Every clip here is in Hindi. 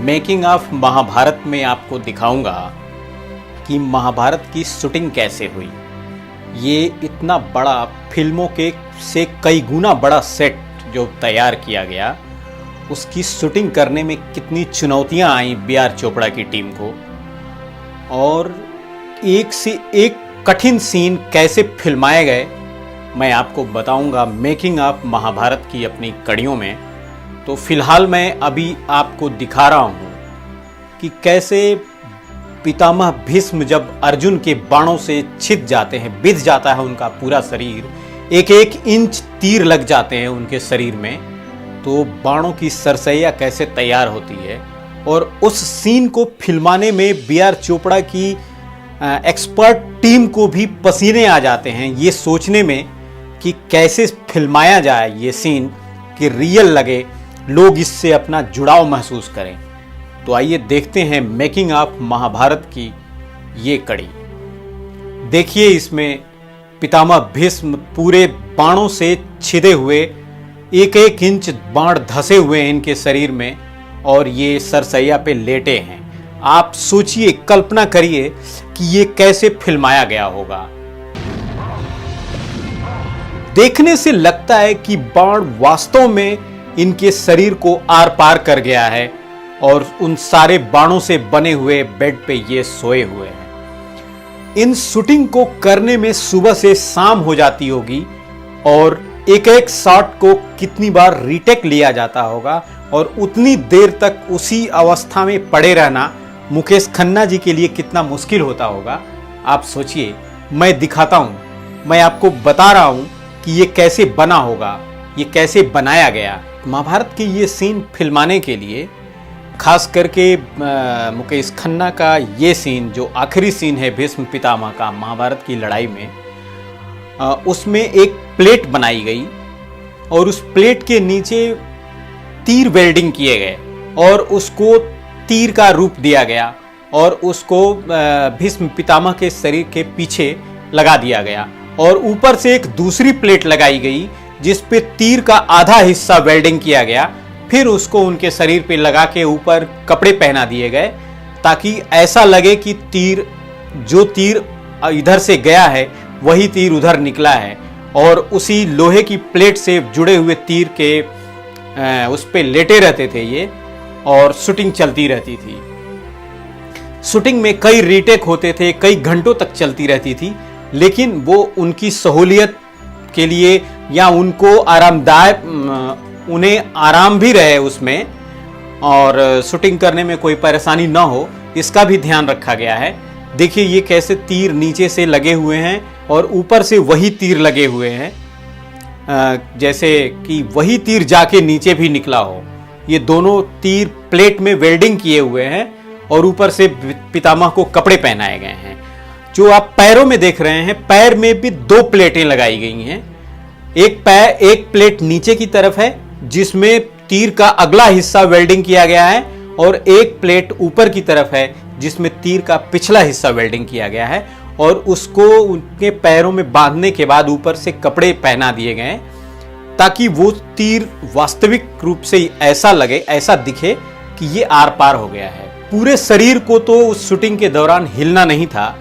मेकिंग ऑफ महाभारत में आपको दिखाऊंगा कि महाभारत की शूटिंग कैसे हुई। ये इतना बड़ा फिल्मों के से कई गुना बड़ा सेट जो तैयार किया गया, उसकी शूटिंग करने में कितनी चुनौतियां आई बी.आर. चोपड़ा की टीम को, और एक से एक कठिन सीन कैसे फिल्माए गए, मैं आपको बताऊंगा मेकिंग ऑफ महाभारत की अपनी कड़ियों में। तो फिलहाल मैं अभी आपको दिखा रहा हूं कि कैसे पितामह भीष्म जब अर्जुन के बाणों से छिद जाते हैं, बिध जाता है उनका पूरा शरीर, एक एक इंच तीर लग जाते हैं उनके शरीर में, तो बाणों की सरसैया कैसे तैयार होती है। और उस सीन को फिल्माने में बी.आर. चोपड़ा की एक्सपर्ट टीम को भी पसीने आ जाते हैं ये सोचने में कि कैसे फिल्माया जाए ये सीन कि रियल लगे, लोग इससे अपना जुड़ाव महसूस करें। तो आइए देखते हैं मेकिंग ऑफ महाभारत की ये कड़ी। देखिए, इसमें पितामह भीष्म पूरे बाणों से छिदे हुए, एक एक इंच बाण धसे हुए हैं इनके शरीर में, और ये सरसैया पे लेटे हैं। आप सोचिए, कल्पना करिए कि ये कैसे फिल्माया गया होगा। देखने से लगता है कि बाण वास्तव में इनके शरीर को आर पार कर गया है, और उन सारे बाणों से बने हुए बेड पे ये सोए हुए हैं। इन शूटिंग को करने में सुबह से शाम हो जाती होगी, और एक एक शॉट को कितनी बार रीटेक लिया जाता होगा, और उतनी देर तक उसी अवस्था में पड़े रहना मुकेश खन्ना जी के लिए कितना मुश्किल होता होगा। आप सोचिए, मैं दिखाता हूं, मैं आपको बता रहा हूं कि ये कैसे बना होगा, ये कैसे बनाया गया। महाभारत की ये सीन फिल्माने के लिए खास करके मुकेश खन्ना का ये सीन, जो आखिरी सीन है भीष्म पितामह का महाभारत की लड़ाई में, उसमें एक प्लेट बनाई गई और उस प्लेट के नीचे तीर वेल्डिंग किए गए, और उसको तीर का रूप दिया गया, और उसको भीष्म पितामह के शरीर के पीछे लगा दिया गया, और ऊपर से एक दूसरी प्लेट लगाई गई जिस पे तीर का आधा हिस्सा वेल्डिंग किया गया। फिर उसको उनके शरीर पे लगा के ऊपर कपड़े पहना दिए गए, ताकि ऐसा लगे कि जो तीर इधर से गया है वही तीर उधर निकला है, और उसी लोहे की प्लेट से जुड़े हुए तीर के उस पे लेटे रहते थे ये, और शूटिंग चलती रहती थी। शूटिंग में कई रीटेक होते थे, कई घंटों तक चलती रहती थी, लेकिन वो उनकी सहूलियत के लिए, या उनको आरामदायक, उन्हें आराम भी रहे उसमें, और शूटिंग करने में कोई परेशानी ना हो, इसका भी ध्यान रखा गया है। देखिए, ये कैसे तीर नीचे से लगे हुए हैं और ऊपर से वही तीर लगे हुए हैं, जैसे कि वही तीर जाके नीचे भी निकला हो। ये दोनों तीर प्लेट में वेल्डिंग किए हुए हैं, और ऊपर से पितामह को कपड़े पहनाए गए हैं। जो आप पैरों में देख रहे हैं, पैर में भी दो प्लेटें लगाई गई हैं। एक प्लेट नीचे की तरफ है जिसमें तीर का अगला हिस्सा वेल्डिंग किया गया है, और एक प्लेट ऊपर की तरफ है जिसमें तीर का पिछला हिस्सा वेल्डिंग किया गया है, और उसको उनके पैरों में बांधने के बाद ऊपर से कपड़े पहना दिए गए, ताकि वो तीर वास्तविक रूप से ऐसा लगे, ऐसा दिखे कि ये आर पार हो गया है। पूरे शरीर को तो उस शूटिंग के दौरान हिलना नहीं था,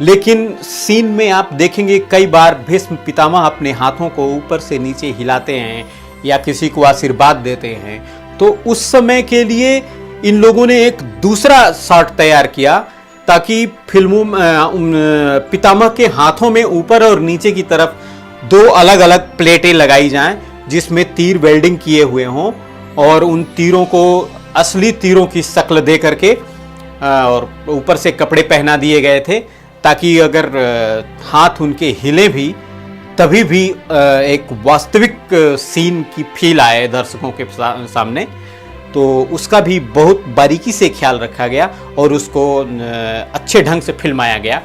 लेकिन सीन में आप देखेंगे कई बार भीष्म पितामह अपने हाथों को ऊपर से नीचे हिलाते हैं या किसी को आशीर्वाद देते हैं। तो उस समय के लिए इन लोगों ने एक दूसरा शॉट तैयार किया, ताकि फिल्मों पितामह के हाथों में ऊपर और नीचे की तरफ दो अलग अलग प्लेटें लगाई जाएं, जिसमें तीर वेल्डिंग किए हुए हों, और उन तीरों को असली तीरों की शक्ल दे करके, और ऊपर से कपड़े पहना दिए गए थे, ताकि अगर हाथ उनके हिले भी, तभी भी एक वास्तविक सीन की फील आए दर्शकों के सामने। तो उसका भी बहुत बारीकी से ख्याल रखा गया, और उसको अच्छे ढंग से फिल्माया गया,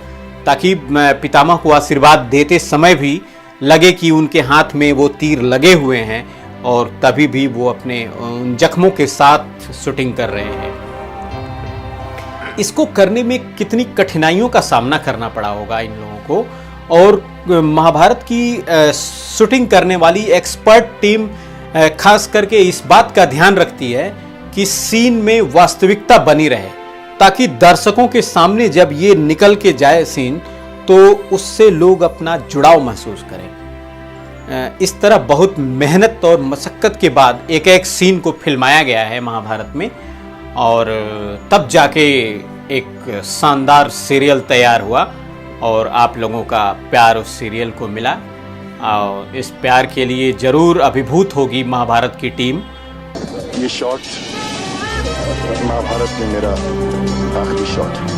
ताकि पितामह को आशीर्वाद देते समय भी लगे कि उनके हाथ में वो तीर लगे हुए हैं, और तभी भी वो अपने उन जख्मों के साथ शूटिंग कर रहे हैं। इसको करने में कितनी कठिनाइयों का सामना करना पड़ा होगा इन लोगों को, और महाभारत की शूटिंग करने वाली एक्सपर्ट टीम खास करके इस बात का ध्यान रखती है कि सीन में वास्तविकता बनी रहे, ताकि दर्शकों के सामने जब ये निकल के जाए सीन तो उससे लोग अपना जुड़ाव महसूस करें। इस तरह बहुत मेहनत और मशक्क़त के बाद एक एक सीन को फिल्माया गया है महाभारत में, और तब जाके एक शानदार सीरियल तैयार हुआ और आप लोगों का प्यार उस सीरियल को मिला। और इस प्यार के लिए ज़रूर अभिभूत होगी महाभारत की टीम। ये शॉट महाभारत में मेरा आखिरी शॉट है।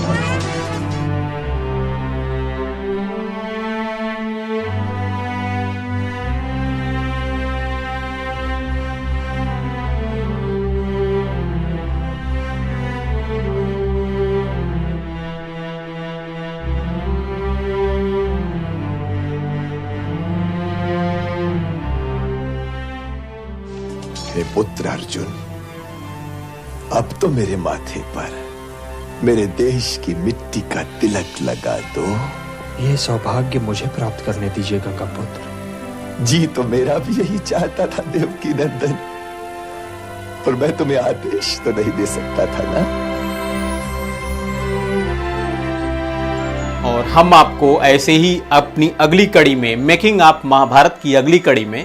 हे पुत्र अर्जुन, अब तो मेरे माथे पर मेरे देश की मिट्टी का तिलक लगा दो। ये सौभाग्य मुझे प्राप्त करने दीजिएगा का पुत्र। जी तो मेरा भी यही चाहता था देवकी नंदन, पर मैं तुम्हें आदेश तो नहीं दे सकता था ना। और हम आपको ऐसे ही अपनी अगली कड़ी में, मेकिंग ऑफ महाभारत की अगली कड़ी में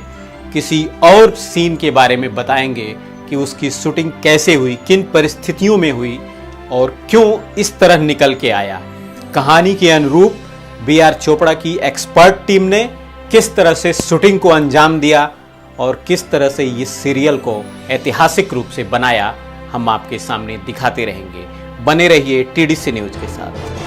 किसी और सीन के बारे में बताएंगे कि उसकी शूटिंग कैसे हुई, किन परिस्थितियों में हुई और क्यों इस तरह निकल के आया। कहानी के अनुरूप बी.आर. चोपड़ा की एक्सपर्ट टीम ने किस तरह से शूटिंग को अंजाम दिया और किस तरह से इस सीरियल को ऐतिहासिक रूप से बनाया, हम आपके सामने दिखाते रहेंगे। बने रहिए TDC न्यूज़ के साथ।